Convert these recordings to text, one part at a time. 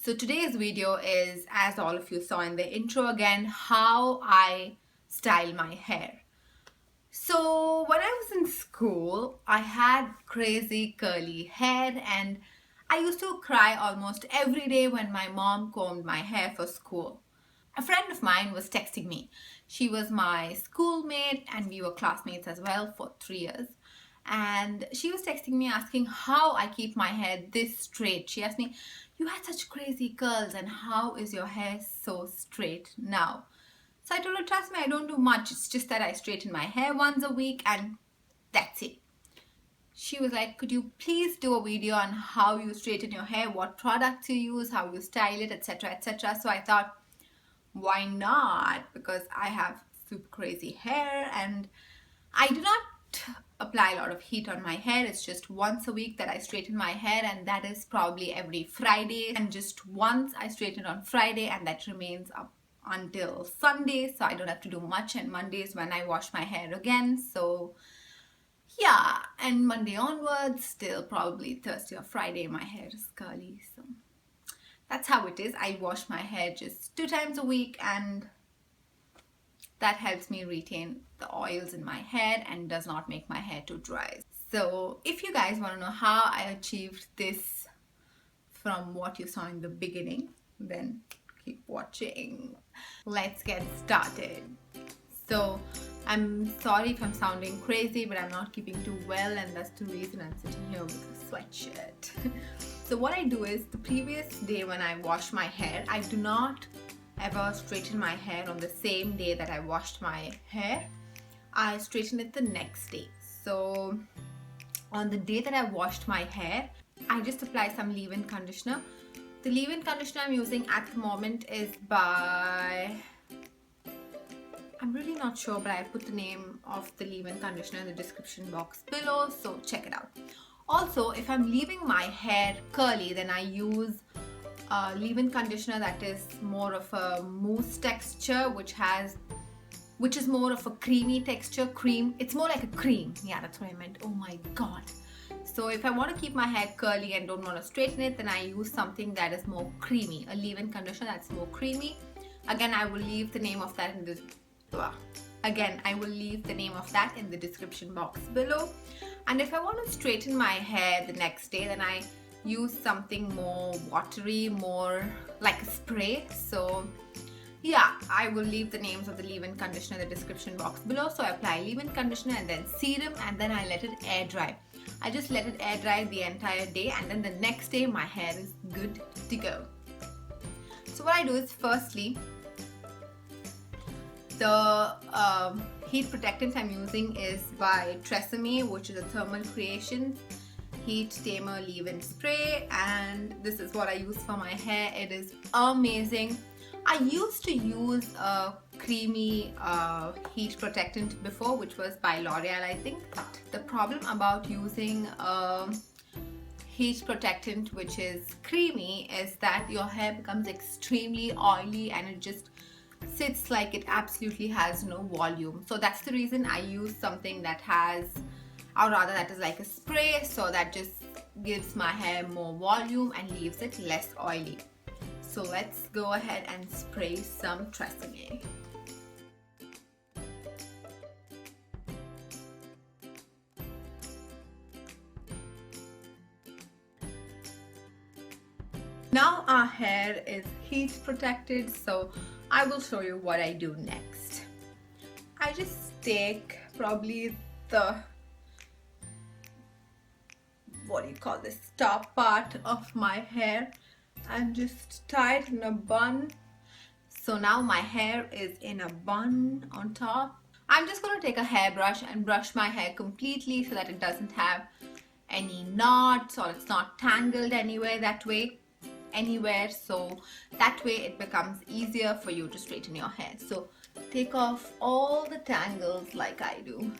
So today's video is, as all of you saw in the intro again, how I style my hair. So when I was in school, I had crazy curly hair and I used to cry almost every day when my mom combed my hair for school. A friend of mine was texting me. She was my schoolmate and we were classmates as well for 3 years. And she was texting me asking how I keep my hair this straight. She asked me, "You had such crazy curls and how is your hair so straight now?" So I told her, "Trust me, I don't do much. It's just that I straighten my hair once a week and that's it." She was like, "Could you please do a video on how you straighten your hair, what products you use, how you style it, etc., etc." So I thought, why not? Because I have super crazy hair and I do not apply a lot of heat on my hair. It's just once a week that I straighten my hair, and that is probably every Friday, and just once I straighten on Friday and that remains up until Sunday, so I don't have to do much. And Mondays when I wash my hair again. So yeah, and Monday onwards till probably Thursday or Friday my hair is curly. So that's how it is. I wash my hair just 2 times a week and that helps me retain the oils in my hair and does not make my hair too dry. So if you guys want to know how I achieved this from what you saw in the beginning, then keep watching. Let's get started. So I'm sorry if I'm sounding crazy, but I'm not keeping too well, and that's the reason I'm sitting here with a sweatshirt. So what I do is, the previous day when I wash my hair, I do not ever straighten my hair on the same day that I washed my hair. I straighten it the next day. So on the day that I washed my hair, I just apply some leave-in conditioner. The leave-in conditioner I'm using at the moment is by, I'm really not sure, but I put the name of the leave-in conditioner in the description box below, so check it out. Also, if I'm leaving my hair curly, then I use leave-in conditioner that is more of a mousse texture, which is more of a creamy texture. It's more like a cream. Yeah, that's what I meant. Oh my god. So if I want to keep my hair curly and don't want to straighten it, then I use something that is more creamy, a leave-in conditioner that's more creamy. Again, I will leave the name of that in the description box below. And if I want to straighten my hair the next day, then I use something more watery, more like a spray. So yeah, I will leave the names of the leave-in conditioner in the description box below. So I apply leave-in conditioner and then serum, and then I let it air dry. I just let it air dry the entire day, and then the next day my hair is good to go. So what I do is, firstly, the heat protectant I'm using is by Tresamme, which is a Thermal Creations Heat Tamer leave-in spray, and this is what I use for my hair. It is amazing. I used to use a creamy heat protectant before, which was by L'Oreal, I think. The problem about using a heat protectant which is creamy is that your hair becomes extremely oily and it just sits like it absolutely has no volume. So that's the reason I use something that has, or rather that is like a spray, so that just gives my hair more volume and leaves it less oily. So let's go ahead and spray some Tresamme. Now our hair is heat protected, so I will show you what I do next. I just take probably the, what do you call this, top part of my hair and just tie it in a bun. So now my hair is in a bun on top. I'm just going to take a hairbrush and brush my hair completely so that it doesn't have any knots or it's not tangled anywhere, so that way it becomes easier for you to straighten your hair. So take off all the tangles like I do.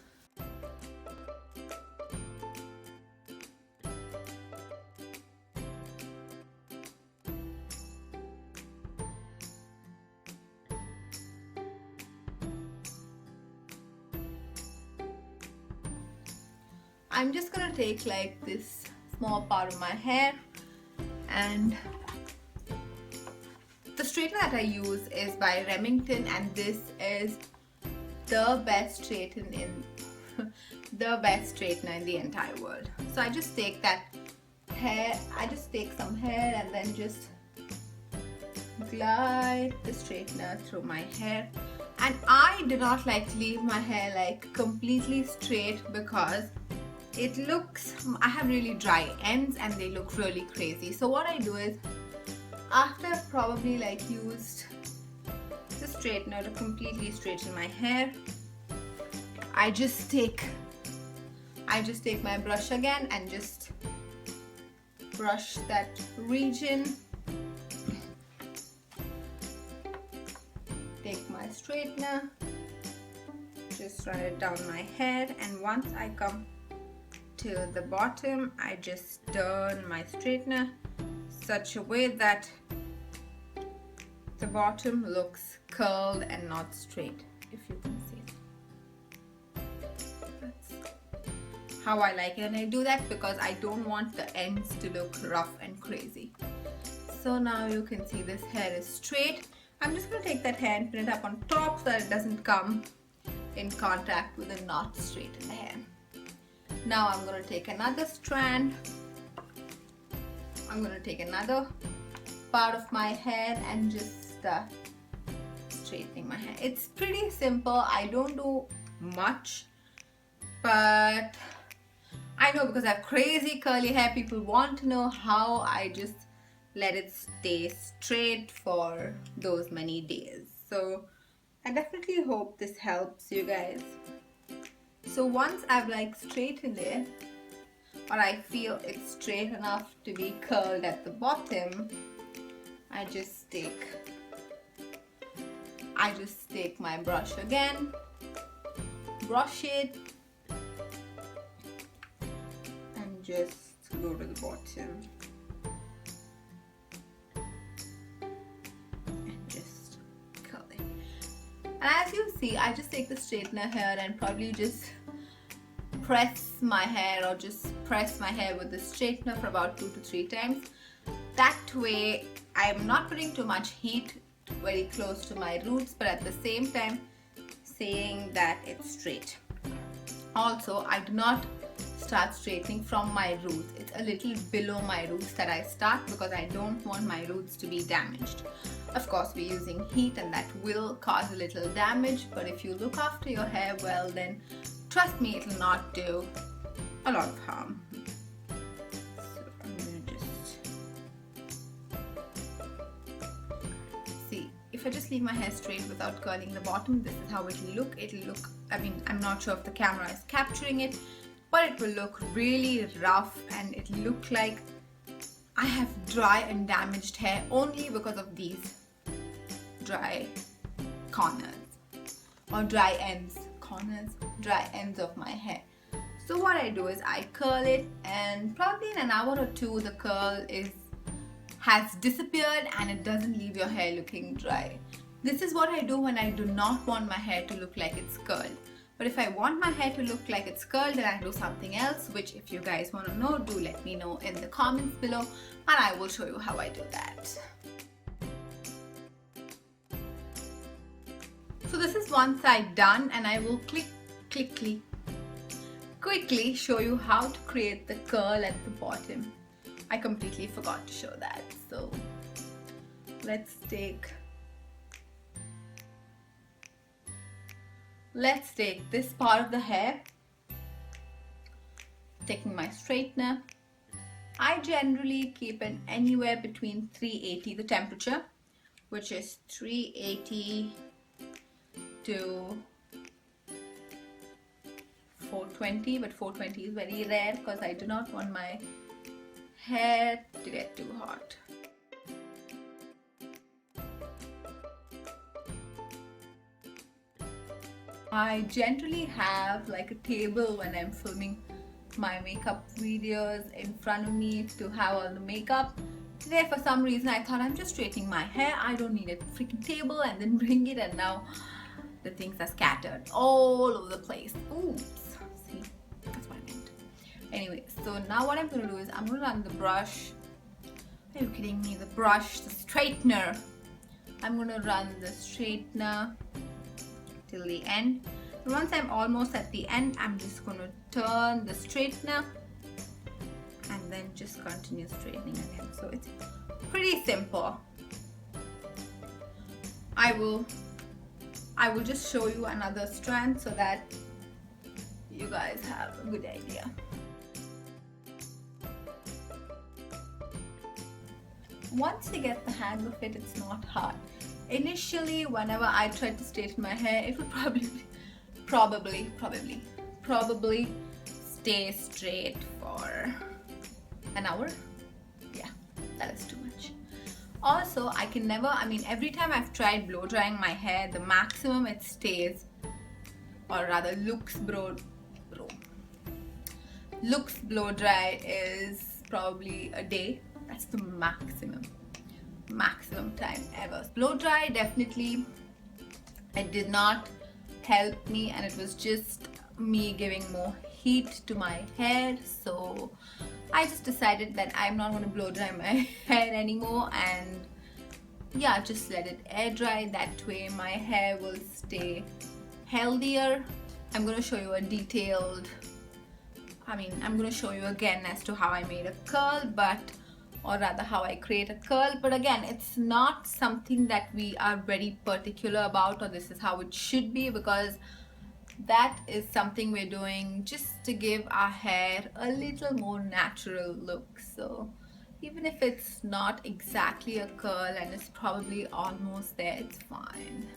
I'm just gonna take like this small part of my hair and straightener that I use is by Remington, and this is the best straightener in the entire world. So I just take that hair, I just take some hair and then just glide the straightener through my hair. And I do not like to leave my hair like completely straight because it looks, I have really dry ends and they look really crazy. So what I do is, after I've probably like used the straightener to completely straighten my hair, I just take my brush again and just brush that region. Take my straightener, just run it down my hair, and once I come to the bottom, I just turn my straightener such a way that the bottom looks curled and not straight, if you can see it. That's how I like it, and I do that because I don't want the ends to look rough and crazy. So now you can see this hair is straight. I'm just going to take that hair and pin it up on top so that it doesn't come in contact with the not straight in the hair. Now I'm going to take another strand. I'm going to take another part of my hair and just start straightening my hair. It's pretty simple. I don't do much, but I know because I have crazy curly hair, people want to know how I just let it stay straight for those many days. So I definitely hope this helps you guys. So once I've like straightened it, or I feel it's straight enough to be curled at the bottom, I just take my brush again, brush it, and just go to the bottom. And as you see, I just take the straightener here and probably just press my hair, or just press my hair with the straightener for about 2 to 3 times. That way I'm not putting too much heat very close to my roots, but at the same time saying that it's straight. Also, I do not start straightening from my roots. It's a little below my roots that I start because I don't want my roots to be damaged. Of course, we're using heat and that will cause a little damage, but if you look after your hair well, then trust me, it will not do a lot of harm. So I'm gonna just see, if I just leave my hair straight without curling the bottom, this is how it'll look. I mean, I'm not sure if the camera is capturing it, but it will look really rough and it'll look like I have dry and damaged hair only because of these dry corners or dry ends of my hair. So what I do is I curl it, and probably in an hour or two the curl has disappeared and it doesn't leave your hair looking dry. This is what I do when I do not want my hair to look like it's curled. But if I want my hair to look like it's curled, then I do something else, which if you guys want to know, do let me know in the comments below and I will show you how I do that. So this is one side done, and I will quickly show you how to create the curl at the bottom. I completely forgot to show that. So let's take this part of the hair, taking my straightener. I generally keep it anywhere between 380, the temperature, which is 380 to 420, but 420 is very rare because I do not want my hair to get too hot. I generally have like a table when I'm filming my makeup videos in front of me to have all the makeup. Today for some reason I thought I'm just straightening my hair, I don't need a freaking table, and then bring it, and now the things are scattered all over the place. Oops, see, that's what I meant. Anyway, so now what I'm going to do is I'm going to run the brush. Are you kidding me? The brush, the straightener I'm going to run the straightener till the end. And once I'm almost at the end, I'm just going to turn the straightener and then just continue straightening again. So it's pretty simple. I will just show you another strand so that you guys have a good idea. Once you get the hang of it, it's not hard. Initially, whenever I tried to straighten my hair, it would probably stay straight for an hour. Yeah, that is too much. Also, every time I've tried blow drying my hair, the maximum it stays, or rather looks blow dry is probably a day. That's the maximum time ever. Blow dry, definitely it did not help me, and it was just me giving more heat to my hair. So I just decided that I'm not going to blow dry my hair anymore, and yeah, just let it air dry. That way my hair will stay healthier. I'm going to show you I'm going to show you again as to how I made a curl, or rather how I create a curl. But again, it's not something that we are very particular about, or this is how it should be, because that is something we're doing just to give our hair a little more natural look. So even if it's not exactly a curl and it's probably almost there, it's fine.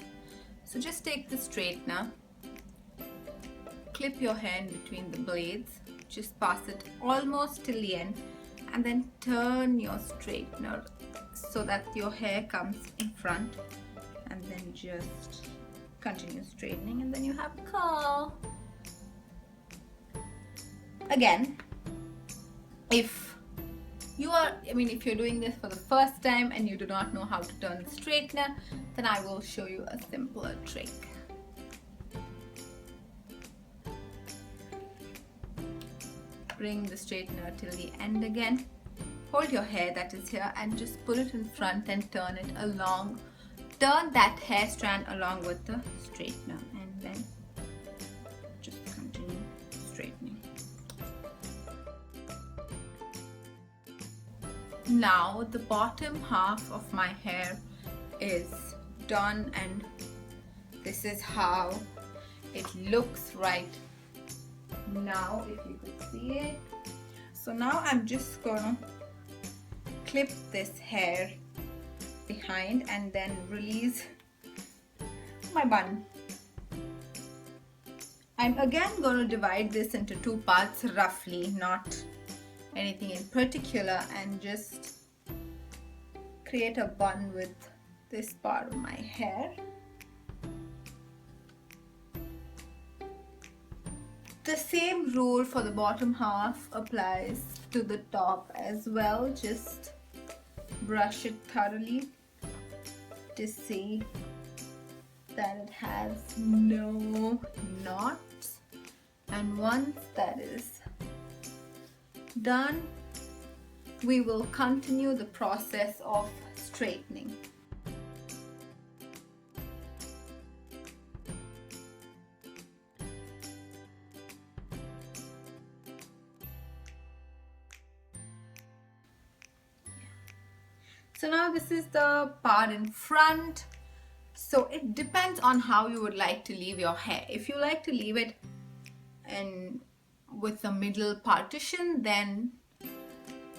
So just take the straightener, clip your hair in between the blades, just pass it almost till the end, and then turn your straightener so that your hair comes in front, and then just continue straightening, and then you have a curl. Again, if you're doing this for the first time and you do not know how to turn the straightener, then I will show you a simpler trick. Bring the straightener till the end again. Hold your hair that is here and just pull it in front and turn it along. Turn that hair strand along with the straightener, and then just continue straightening. Now the bottom half of my hair is done, and this is how it looks right now, if you could see it. So now I'm just gonna clip this hair behind and then release my bun. I'm again going to divide this into two parts roughly, not anything in particular, and just create a bun with this part of my hair. The same rule for the bottom half applies to the top as well. Just brush it thoroughly to see that it has no knots, and once that is done, we will continue the process of straightening. So now this is the part in front. So it depends on how you would like to leave your hair. If you like to leave it with the middle partition, then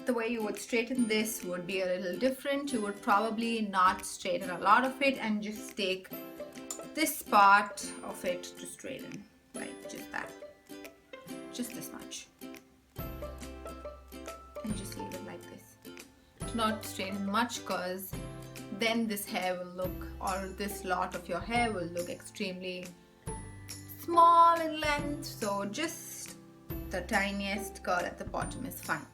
the way you would straighten this would be a little different. You would probably not straighten a lot of it and just take this part of it to straighten, like just that, just this much, and just leave it like this. Not straighten much, because then this hair will look, or this lot of your hair will look extremely small in length. So just the tiniest curl at the bottom is fine.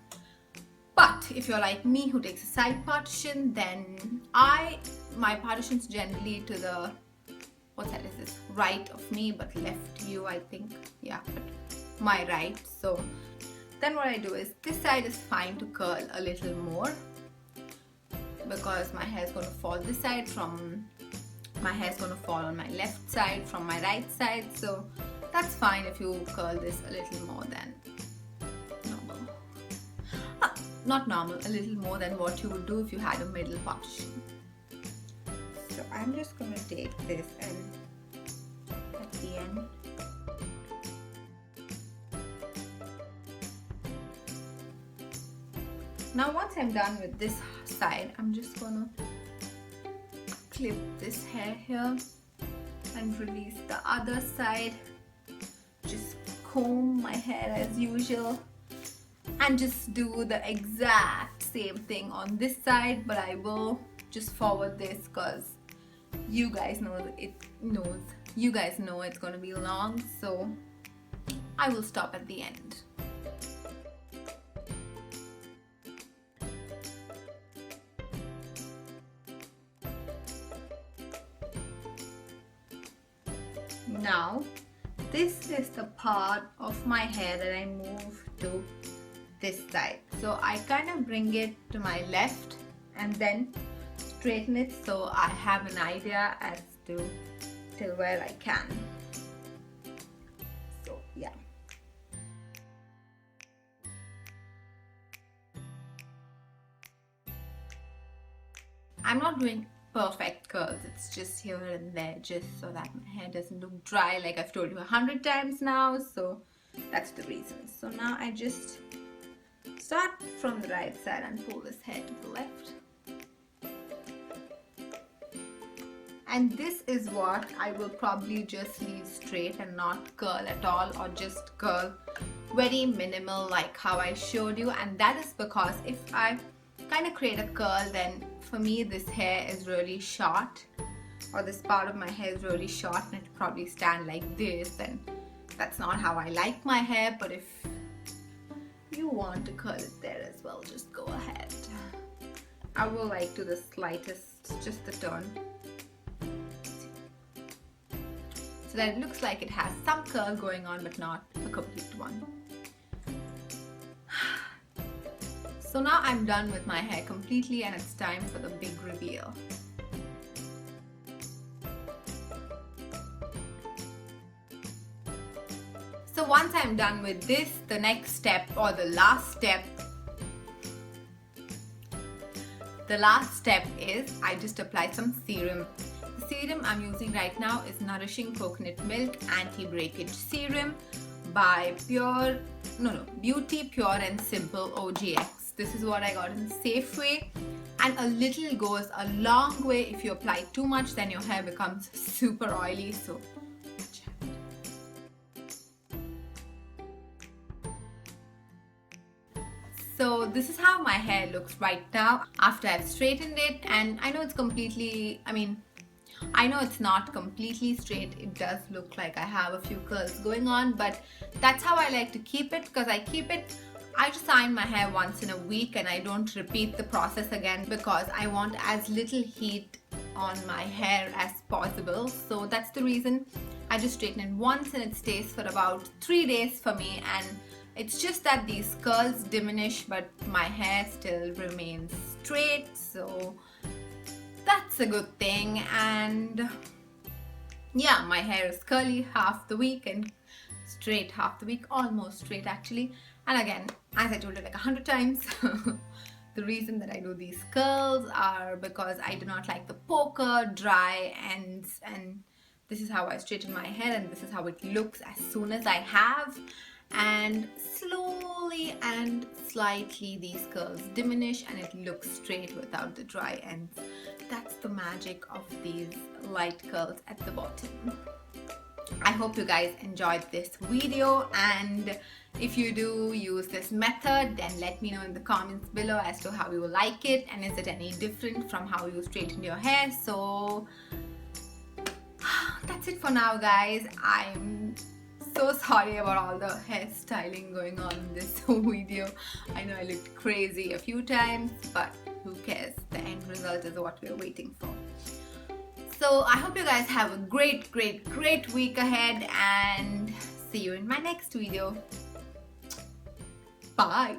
But if you're like me who takes a side partition, then my partition's generally to the, what side is this? Right of me, but left view, I think. Yeah, but my right. So then what I do is, this side is fine to curl a little more. because my hair is going to fall this side from my hair is going to fall on my left side from my right side, so that's fine if you curl this a little more than normal. Not normal, a little more than what you would do if you had a middle partition. So I'm just going to take this and at the end now once I'm done with this side, I'm just going to clip this hair here and release the other side. Just comb my hair as usual and just do the exact same thing on this side, but I will just forward this because you guys know it's going to be long, so I will stop at the end. Now this is the part of my hair that I move to this side. So I kind of bring it to my left and then straighten it so I have an idea as to till where I can. So yeah. I'm not doing perfect curls, it's just here and there just so that my hair doesn't look dry like I've told you 100 times now, so that's the reason. So now I just start from the right side and pull this hair to the left. And this is what I will probably just leave straight and not curl at all, or just curl very minimal like how I showed you. And that is because if I kind of create a curl, then for me this hair is really short, or this part of my hair is really short and it probably stand like this, and that's not how I like my hair. But if you want to curl it there as well, just go ahead. I will like to the slightest, just the turn, so that it looks like it has some curl going on but not a complete one. So now I'm done with my hair completely and it's time for the big reveal. So once I'm done with this, the next step, or the last step is I just apply some serum. The serum I'm using right now is Nourishing Coconut Milk Anti-Breakage Serum by Beauty Pure and Simple OGX. This is what I got in Safeway, and a little goes a long way. If you apply too much, then your hair becomes super oily, so watch out. So this is how my hair looks right now after I've straightened it, and I know it's not completely straight. It does look like I have a few curls going on, but that's how I like to keep it, because I just iron my hair once in a week and I don't repeat the process again because I want as little heat on my hair as possible. So that's the reason I just straighten it once and it stays for about 3 days for me, and it's just that these curls diminish but my hair still remains straight, so that's a good thing. And yeah, my hair is curly half the week and straight half the week, almost straight actually. And again, as I told you like 100 times, the reason that I do these curls are because I do not like the poker, dry ends, and this is how I straighten my hair and this is how it looks as soon as I have. And slowly and slightly these curls diminish and it looks straight without the dry ends. That's the magic of these light curls at the bottom. I hope you guys enjoyed this video, and if you do use this method, then let me know in the comments below as to how you like it and is it any different from how you straighten your hair. So that's it for now, guys. I'm so sorry about all the hairstyling going on in this video. I know I looked crazy a few times, but who cares? The end result is what we're waiting for. So I hope you guys have a great week ahead, and see you in my next video. Bye.